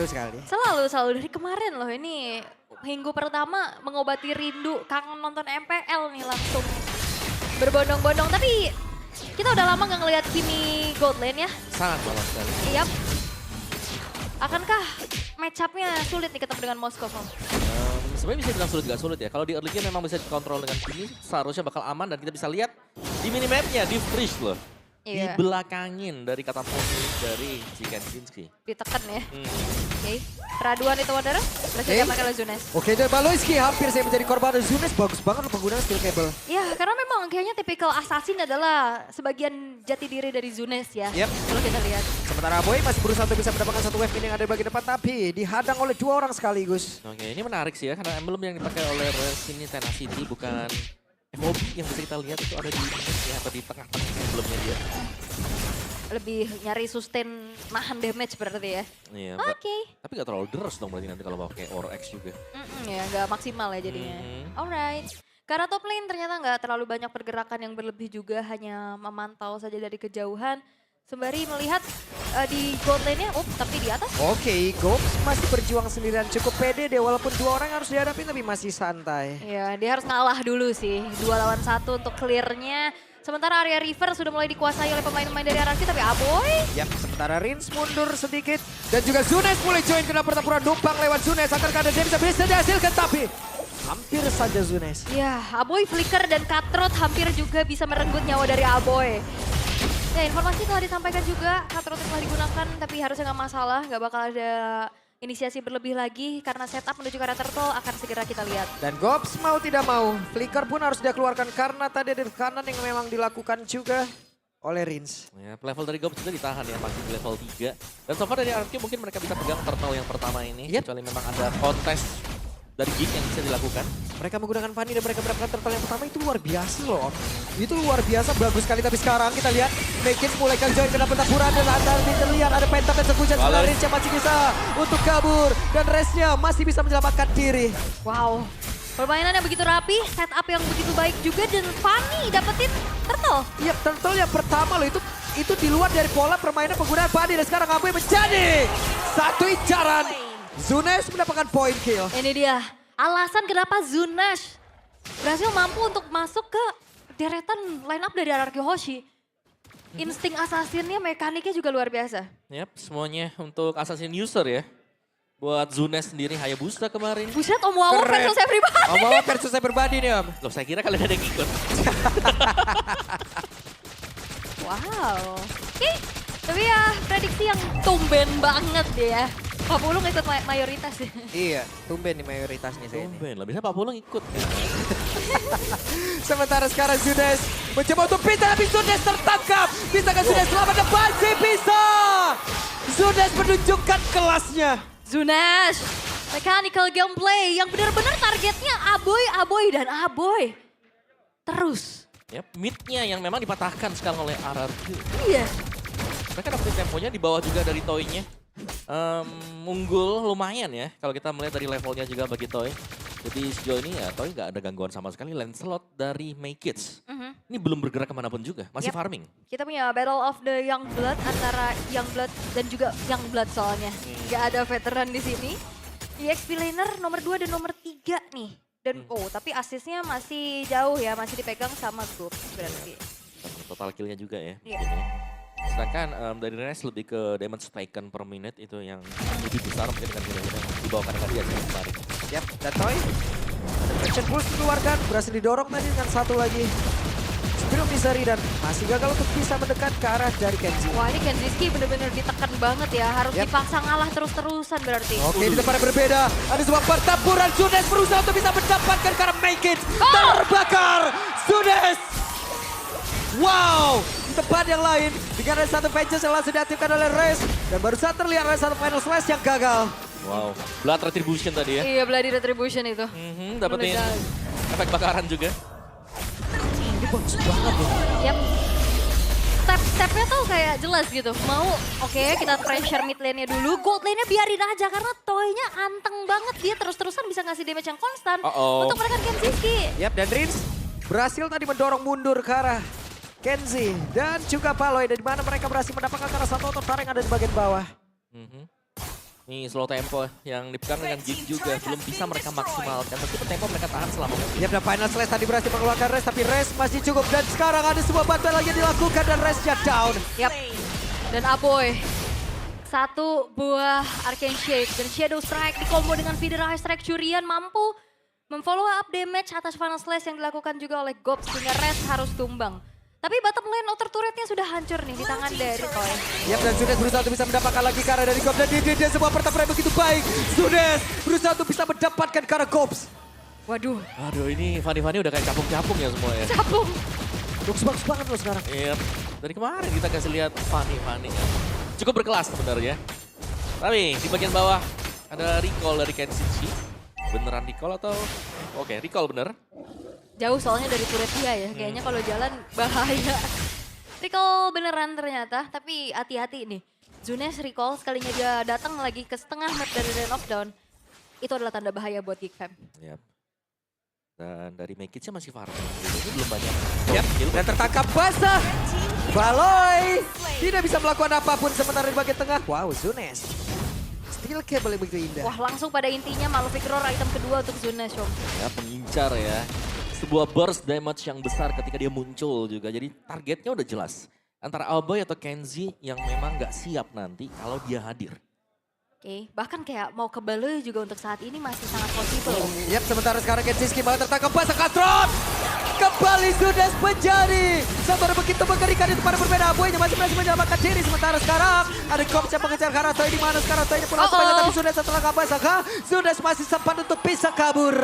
sekali. Selalu dari kemarin loh ini minggu pertama mengobati rindu kangen nonton MPL nih langsung berbondong-bondong. Tapi kita udah lama gak ngeliat Kimi Gold Lane ya. Sangat malam sekali. Iya. Akankah match up-nya sulit nih ketemu dengan Moskov? Sebenarnya bisa bilang sulit gak sulit ya. Kalau di early game memang bisa dikontrol dengan Kimi, seharusnya bakal aman dan kita bisa lihat di minimapnya di freeze loh. Iya. Dibelakangin dari kata posisi dari si Kenzinski. Ditekan ya. Oke. Peraduan itu Wandera. Berhasil diamankan oleh Zunes. Oke, dan Baloyski hampir saya menjadi korban. Zunes bagus banget penggunaan skill cable. Ya, karena memang kayaknya tipikal assassin adalah sebagian jati diri dari Zunes ya. Yep. Kalau kita lihat. Sementara Boy masih berusaha untuk bisa mendapatkan satu wave yang ada di bagian depan, tapi dihadang oleh dua orang sekaligus. Oke, ini menarik sih ya karena emblem yang dipakai oleh Res ini Tenacity bukan FOB yang bisa kita lihat itu ada di ya, atau di tengah-tengah emblemnya dia. Lebih nyari sustain nahan damage berarti ya. Iya, Oke. tapi gak terlalu deres dong berarti nanti kalau pakai Aura X juga. Ya nggak maksimal ya jadinya. Alright. Karena top lane ternyata nggak terlalu banyak pergerakan yang berlebih juga, hanya memantau saja dari kejauhan. Sembari melihat di gold lane-nya, tapi di atas. Oke, Gops masih berjuang sendirian, cukup pede deh walaupun dua orang harus dihadapi tapi masih santai. Ya dia harus ngalah dulu sih, 2 lawan 1 untuk clear-nya. Sementara area river sudah mulai dikuasai oleh pemain-pemain dari RRQ, tapi Aboy. Yap, sementara Rins mundur sedikit. Dan juga Zunes mulai join kena pertempuran numpang lewat Zunes. Akankah ada bisa dihasilkan, tapi hampir saja Zunes. Ya, Aboy flicker dan cutthroat hampir juga bisa merenggut nyawa dari Aboy. Ya, informasi telah disampaikan juga, cutthroat telah digunakan, tapi harusnya nggak masalah, nggak bakal ada inisiasi berlebih lagi karena setup menuju ke arah turtle akan segera kita lihat. Dan Gops mau tidak mau, flicker pun harus dia keluarkan karena tadi ada kanan yang memang dilakukan juga oleh Rins. Ya, level dari Gob juga ditahan ya, masih di level 3. Dan so far dari RRQ mungkin mereka bisa pegang turtle yang pertama ini. Yep. Kecuali memang ada kontes dari Geek yang bisa dilakukan. Mereka menggunakan Fanny dan mereka mendapatkan turtle yang pertama, itu luar biasa loh. Itu luar biasa, bagus sekali. Tapi sekarang kita lihat Mekins mulai join kena pertempuran dan ada terlihat ada pentak execution. Sebenarnya Rins yang masih bisa untuk kabur. Dan Resnya masih bisa menyelamatkan diri. Wow, permainan yang begitu rapi, setup yang begitu baik juga, dan Fanny dapetin turtle. Iya, turtle yang pertama loh, itu di luar dari pola permainan penggunaan Fanny. Dan sekarang Aboy menjadi satu incaran. Zunes mendapatkan point kill. Ini dia alasan kenapa Zunes berhasil mampu untuk masuk ke deretan line up dari RRQ Hoshi. Insting assassinnya, mekaniknya juga luar biasa. Yap, semuanya untuk assassin user ya. Buat Zunes sendiri Hayabusa kemarin. Buset, Om Wawo Keren. versus everybody. Om Wawa versus saya berbadi nih Om. Loh, saya kira kalian ada yang ikut. Wow. Oke, tapi ya prediksi yang tumben banget deh ya. Pak Pulung ikut mayoritas ya. Iya, tumben nih mayoritasnya saya ini. Tumben lah, bisa Pak Pulang ikut. Sementara sekarang Zunes mencoba untuk pindah, tapi Zunes tertangkap. Bisakah Zunes selamat depan? Si bisa. Zunes menunjukkan kelasnya. Zunes, mechanical gameplay yang benar-benar targetnya Aboy, dan Aboy. Terus. Yap, mid-nya yang memang dipatahkan sekarang oleh RRQ. Iya. Mereka dapetin temponya di bawah juga dari Toy-nya. Unggul lumayan ya kalau kita melihat dari levelnya juga bagi Toy. Jadi sejauh ini ya Toy nggak ada gangguan sama sekali. Lancelot dari Maykids ini belum bergerak kemanapun juga, masih farming. Kita punya Battle of the Youngblood antara Youngblood dan juga Youngblood soalnya. Gak ada veteran di sini. EXP laner nomor 2 dan nomor 3 nih. Dan tapi asisnya masih jauh ya, masih dipegang sama Gob berarti. Total killnya juga ya. Iya. Sedangkan dari Rines lebih ke damage taken per minute itu yang lebih besar mungkin dengan kira-kira yang dibawakan dengan dia kemarin. Yap, dan Toy. Ada Protection Pulse dikeluarkan, berhasil didorong tadi dengan satu lagi. Spirit Misery dan masih gagal untuk bisa mendekat ke arah dari Kenji. Wah, ini Kenziski bener-bener ditekan banget ya, harus dipaksa ngalah terus-terusan berarti. Oke, di depan berbeda. Ada sebuah pertempuran. Zunes berusaha untuk bisa mendapatkan karena make it. Terbakar. Zunes. Wow, di tempat yang lain. Dengan ada satu Vengeance yang langsung diaktifkan oleh Res. Dan baru saja terlihat ada satu Final Slash yang gagal. Wow, Blood Retribution tadi ya. Iya, Bloody Retribution itu. Dapetin efek bakaran juga. Ini bagus banget loh. Yap. Step-stepnya tuh kayak jelas gitu. Mau oke, kita pressure mid lane-nya dulu. Gold lane-nya biarin aja karena Toy-nya anteng banget. Dia terus-terusan bisa ngasih damage yang konstan untuk menekan Kenziski. Yap, dan Rins berhasil tadi mendorong mundur ke arah Kenzi dan juga Paloy, dari mana mereka berhasil mendapatkan karena satu otot tarik yang ada di bagian bawah. Nih slow tempo yang dipegang dengan Gig juga belum bisa mereka maksimalkan. Meskipun tempo mereka tahan selama mungkin. Yap, dan final slash tadi berhasil mengeluarkan Res, tapi Res masih cukup. Dan sekarang ada sebuah bantuan lagi dilakukan dan Resnya down. Yap. Dan Aboy. Satu buah Arcane Shake dan Shadow Strike dikombo dengan Feeder High Strike. Curian mampu memfollow up damage atas final slash yang dilakukan juga oleh Gops sehingga Res harus tumbang. Tapi bottom lane outer turretnya sudah hancur nih di tangan dari Toy. Yap, dan Sudes berusaha untuk bisa mendapatkan lagi Kara dari Gops. Dan dia sebuah pertempuran begitu baik. Sudes berusaha untuk bisa mendapatkan Kara Gops. Waduh, Aduh ini Fanny udah kayak capung-capung ya semua ya. capung. Gops bagus banget loh sekarang. Iya, dari kemarin kita kasih lihat Fanny ya. Cukup berkelas sebenarnya. Tapi di bagian bawah ada recall dari Kenshiji. Beneran recall atau? Oke, recall bener. Jauh soalnya dari turret dia ya, kayaknya kalau jalan bahaya. Recall beneran ternyata, tapi hati-hati nih. Zunes recall sekalinya dia datang lagi ke setengah map dari Rain of Dawn. Itu adalah tanda bahaya buat Geek Fam. Yap. Dan dari Mekitsnya masih farming. Ini belum banyak. Yap, dan tertangkap basah. Baloy tidak bisa melakukan apapun sementara di bagian tengah. Wow, Zunes. Steel cable yang begitu indah. Wah, langsung pada intinya Malefic Roar item kedua untuk Zunes, Syom. Ya, pengincar ya. Sebuah burst damage yang besar ketika dia muncul juga. Jadi targetnya udah jelas. Antara Alboy atau Kenzie yang memang nggak siap nanti kalau dia hadir. Oke, bahkan kayak mau ke Baloy juga untuk saat ini masih sangat possible. Yap, sementara sekarang Kenziski malah tertangkap basah Katron. Kembali Zunes menjadi satu begitu mengerikan di tempat berbeda. Boynya masih berhasil menyelamatkan diri. Sementara sekarang ada Gops yang mengejar Karatoy di mana sekarang Toynya pulang kembali. Tapi Zunes setelah basah, Zunes masih sempat untuk bisa kabur.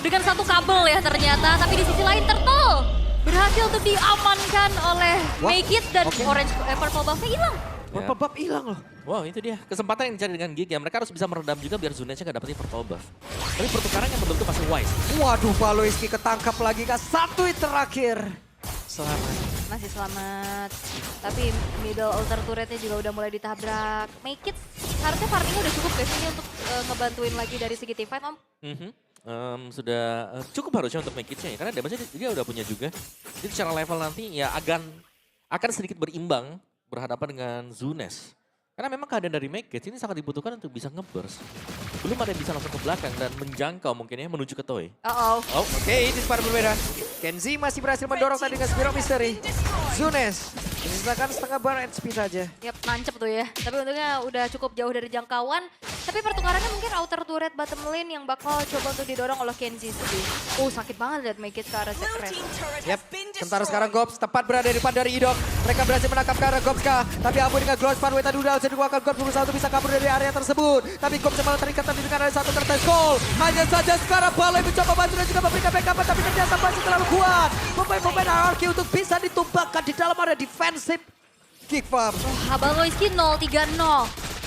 Dengan satu kabel ya ternyata, tapi di sisi lain Turtle berhasil untuk diamankan oleh Make dan Orange Purple Buff-nya hilang. Purple Buff hilang loh. Wow, itu dia kesempatan yang dicari dengan Gig ya. Mereka harus bisa meredam juga biar Zunesnya nggak dapetin purple buff. Tapi pertukaran yang betul-betul masih wise. Waduh, Valoiski ketangkap lagi kah? Satu hit terakhir. Selamat. Masih selamat. Tapi middle altar turretnya juga udah mulai ditabrak. Make harusnya farmingnya udah cukup guys ini untuk ngebantuin lagi dari segi teamfight Om. Sudah cukup harusnya untuk Mekitsnya ya. Karena damage-nya dia udah punya juga. Jadi secara level nanti ya akan sedikit berimbang berhadapan dengan Zunes. Karena memang keadaan dari Mekits ini sangat dibutuhkan untuk bisa nge-burst. Belum ada yang bisa langsung ke belakang dan menjangkau mungkin ya menuju ke Toy. Oke, ini separuh berbeda. Kenzie masih berhasil mendorong tadi dengan Spiral Mystery. Zunes menyisakan setengah bar HP saja. Yap, nancep tuh ya. Tapi untungnya udah cukup jauh dari jangkauan. Tapi pertukarannya mungkin outer turret bottom lane yang bakal coba untuk didorong oleh Kenzie sih. Sakit banget lihat Make ke arah Red. Yap, sementara sekarang Gops tepat berada di depan dari Idok. Mereka berhasil menangkap ke arah Gops kah? Tapi Abu dengan Glow Spanway tadi udah dikuatkan Gops berusaha untuk bisa kabur dari area tersebut. Tapi Gops malah terikat tadi dengan ada satu kertas gol. Hanya saja sekarang Balai mencoba bantu dan juga memberikan backup, tapi ternyata masih terlalu kuat. Pemain-pemain Anarchy untuk bisa ditumbangkan di dalam area defensif Geek Farm. Habaloiski 0-3-0.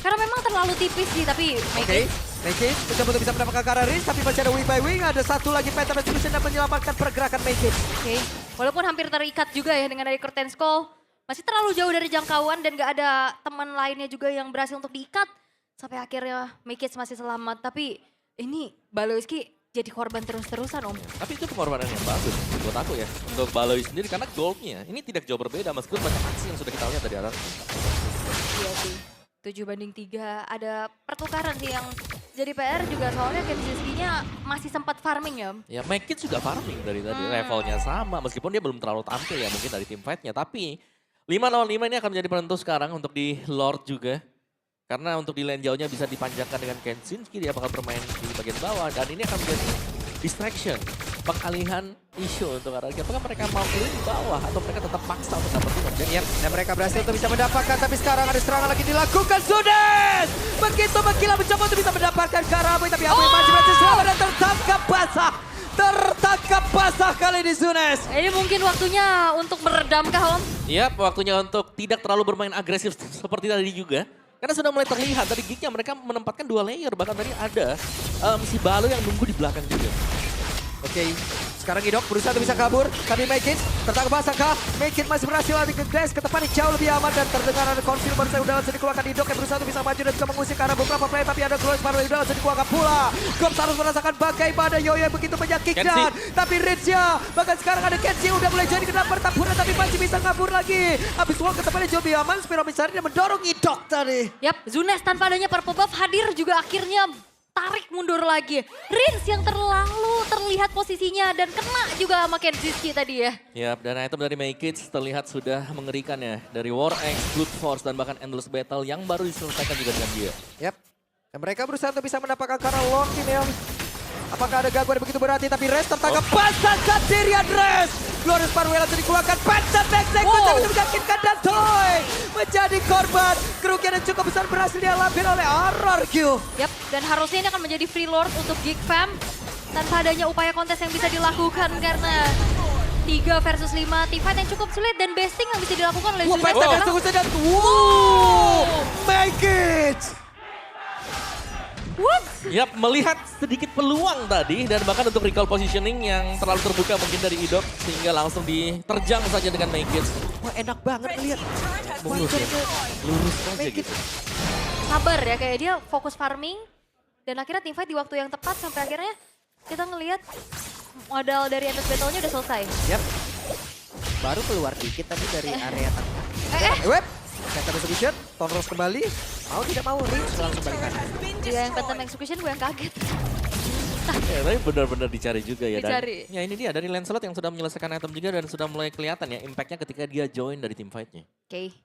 Karena memang terlalu tipis sih, tapi Oke, Make mencoba untuk bisa mendapatkan ke arah Riz, tapi masih ada wing by wing. Ada satu lagi Phantom Solution dan menyelamatkan pergerakan Make. Oke, walaupun hampir terikat juga ya dengan dari Curtain Skull. Masih terlalu jauh dari jangkauan dan gak ada teman lainnya juga yang berhasil untuk diikat. Sampai akhirnya Make masih selamat. Tapi ini Baloiski jadi korban terus-terusan Om. Tapi itu pengorbanan yang bagus buat aku ya. Untuk Baloi sendiri karena goldnya ini tidak jauh berbeda meskipun banyak aksi yang sudah kita lihat dari atas. Iya sih. 7-3 ada pertukaran sih yang jadi PR juga soalnya Kenzie-nya masih sempat farming ya. Ya Mekits juga farming dari tadi levelnya sama meskipun dia belum terlalu tampil ya mungkin dari team fight-nya. Tapi 5 lawan 5 ini akan menjadi penentu sekarang untuk di Lord juga. Karena untuk di lane jauhnya bisa dipanjangkan dengan Kensinski, dia bakal bermain di bagian bawah. Dan ini akan menjadi distraction, pengalihan isu untuk arah. Apakah mereka mau ke di bawah atau mereka tetap paksa untuk dapetin objek? Yap, dan mereka berhasil untuk bisa mendapatkan, tapi sekarang ada serangan lagi dilakukan Zunes. Begitu menggila mencoba untuk bisa mendapatkan Karaboy, tapi Abu masih berhasil selamat dan tertangkap basah. Tertangkap basah kali ini Zunes. Ini mungkin waktunya untuk meredam kah Om? Yap, waktunya untuk tidak terlalu bermain agresif seperti tadi juga. Karena sudah mulai terlihat dari Geeknya mereka menempatkan 2 layer. Bahkan tadi ada si Balo yang nunggu di belakang juga. Oke, sekarang Idok berusaha untuk bisa kabur. Tapi Make It tertangkap basangkah. Make It masih berhasil lari ke Glass ke depan yang jauh lebih aman. Dan terdengar ada confirmer saya udah langsung dikeluarkan Idok yang berusaha untuk bisa maju dan bisa mengusir ke arah beberapa player. Tapi ada Glorious Marvel udah langsung dikeluarkan pula. Gops harus merasakan bagaimana Yoyo yang begitu menyakitkan. Tapi Ridge-nya, bahkan sekarang ada Kenzie yang udah mulai join ke dalam pertempuran. Tapi masih bisa kabur lagi. Habis wall ke depan yang jauh lebih aman. Spiro mencari dan mendorong Idok tadi. Yap, Zunes tanpa adanya purple buff hadir juga akhirnya tarik mundur lagi. Rins yang terlalu terlihat posisinya dan kena juga sama Kenziski tadi ya. Yap, dan item dari Make It terlihat sudah mengerikan ya. Dari War Axe, Brute Force, dan bahkan Endless Battle yang baru diselesaikan juga dengan dia. Yap. Dan mereka berusaha untuk bisa mendapatkan karena Lord Female. Apakah ada gangguan begitu berarti tapi Res tertangkap basahkan Tyrion Res. Glorious Parwell langsung dikeluarkan. Pencet backside tapi menyakitkan dan Toy menjadi korban. Kerugian yang cukup besar berhasil dialami oleh RRQ. Yap, dan harusnya ini akan menjadi free lord untuk Geek Fam. Tanpa adanya upaya kontes yang bisa dilakukan karena 3 versus 5 teamfight yang cukup sulit dan besting yang bisa dilakukan oleh Wah, Zunes. Pencet dan tunggu saja. Wow, Make It. What? Yap, melihat sedikit peluang tadi dan bahkan untuk recall positioning yang terlalu terbuka mungkin dari Idok sehingga langsung diterjang saja dengan Make It. Wah, enak banget lihat. Lurus ya, lurus aja Make It. gitu. Sabar ya, kayak dia fokus farming dan akhirnya teamfight di waktu yang tepat sampai akhirnya kita ngelihat modal dari Endless Battle-nya udah selesai. Yap. Baru keluar dikit tadi dari area tengah. Web. Phantom Execution, Tonros kembali. Mau tidak mau, Rins langsung balik kanan. Dia yang Phantom Execution gue yang kaget. Ya, tapi benar-benar dicari juga ya. Dicari. Dan, ya ini dia dari Lancelot yang sudah menyelesaikan item juga dan sudah mulai kelihatan ya impact-nya ketika dia join dari team fight-nya. Oke,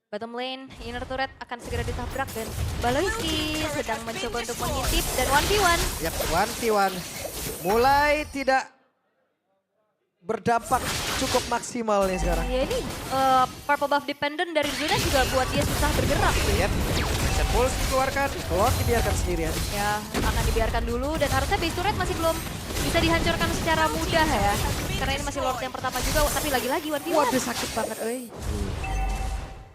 bottom lane, inner turret akan segera ditabrak dan Baloyski sedang mencoba untuk mengintip dan 1v1. Yap, 1v1. Mulai tidak berdampak cukup maksimal nih sekarang. Ya ini purple buff dependent dari Zunes juga buat dia susah bergerak. Yap. Set pulse dikeluarkan, Lord dibiarkan sendirian. Ya, akan dibiarkan dulu dan harusnya base turret masih belum bisa dihancurkan secara mudah ya. Karena ini masih Lord yang pertama juga, tapi lagi-lagi 1v1. Waduh, sakit banget, euy.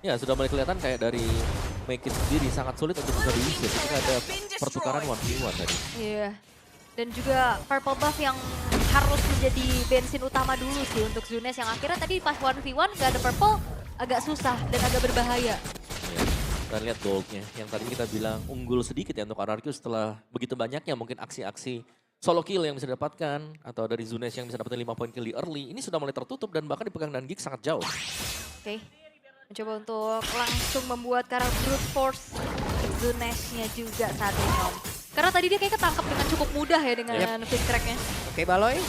Ya sudah mulai kelihatan kayak dari Make It sendiri sangat sulit untuk bisa diisi ketika ada pertukaran 1v1 tadi. Iya. Dan juga purple buff yang harus menjadi bensin utama dulu sih untuk Zunes yang akhirnya tadi pas 1v1 gak ada purple agak susah dan agak berbahaya. Ya, kita lihat goldnya yang tadi kita bilang unggul sedikit ya untuk RRQ setelah begitu banyaknya mungkin aksi-aksi solo kill yang bisa didapatkan atau dari Zunes yang bisa dapetin 5 poin kill di early. Ini sudah mulai tertutup dan bahkan dipegang dan Geek sangat jauh. Oke, mencoba untuk langsung membuat karakter brute force Zunes-nya juga saat ini Om. Karena tadi dia kayak ketangkep dengan cukup mudah ya dengan pick track-nya. Oke, Baloy.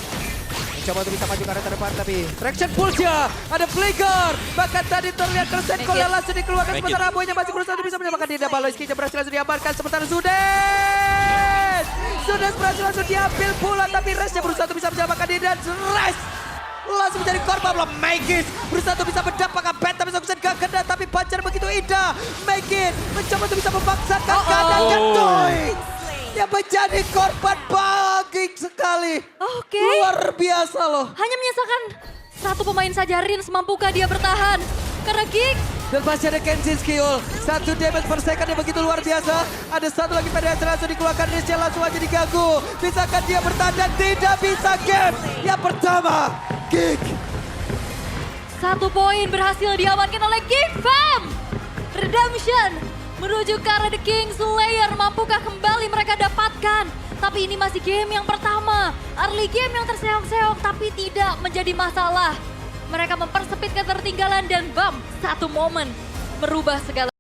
Mencoba untuk bisa maju ke arah terdepan tapi traction pulse-nya. Ada flicker. Bahkan tadi terlihat Kersenko yang langsung dikeluarkan. Sementara Aboynya masih berusaha untuk bisa menyamakan diri. Baloyski berhasil langsung diamankan. Sementara Zunes. Zunes berhasil langsung diambil pula. Tapi Resnya berusaha untuk bisa menyamakan diri. Dan Res langsung menjadi korban belum. Make It berusaha untuk bisa mendapatkan band tapi Soksen gak kena. Tapi Pancer begitu indah. Make It mencoba untuk bisa memaksakan keadaan. Dan Toy yang menjadi korban baging sekali. Oke. Luar biasa loh. Hanya menyisakan satu pemain saja, Rins, mampukah dia bertahan? Karena Geek Dan masih ada Kenzinski Ul. 1 damage per second yang begitu luar biasa. Ada satu lagi penetrasi langsung dikeluarkan. Rizal langsung aja diganggu. Bisakah dia bertahan dan tidak bisa game. Yang pertama, Geek. 1 poin berhasil diamankan oleh Geek Fam. Redemption menuju ke arah The King Slayer. Mampukah kembali mereka dapatkan? Tapi ini masih game yang pertama. Early game yang terseok-seok tapi tidak menjadi masalah. Mereka mempersempit ketertinggalan dan bam, 1 momen merubah segala.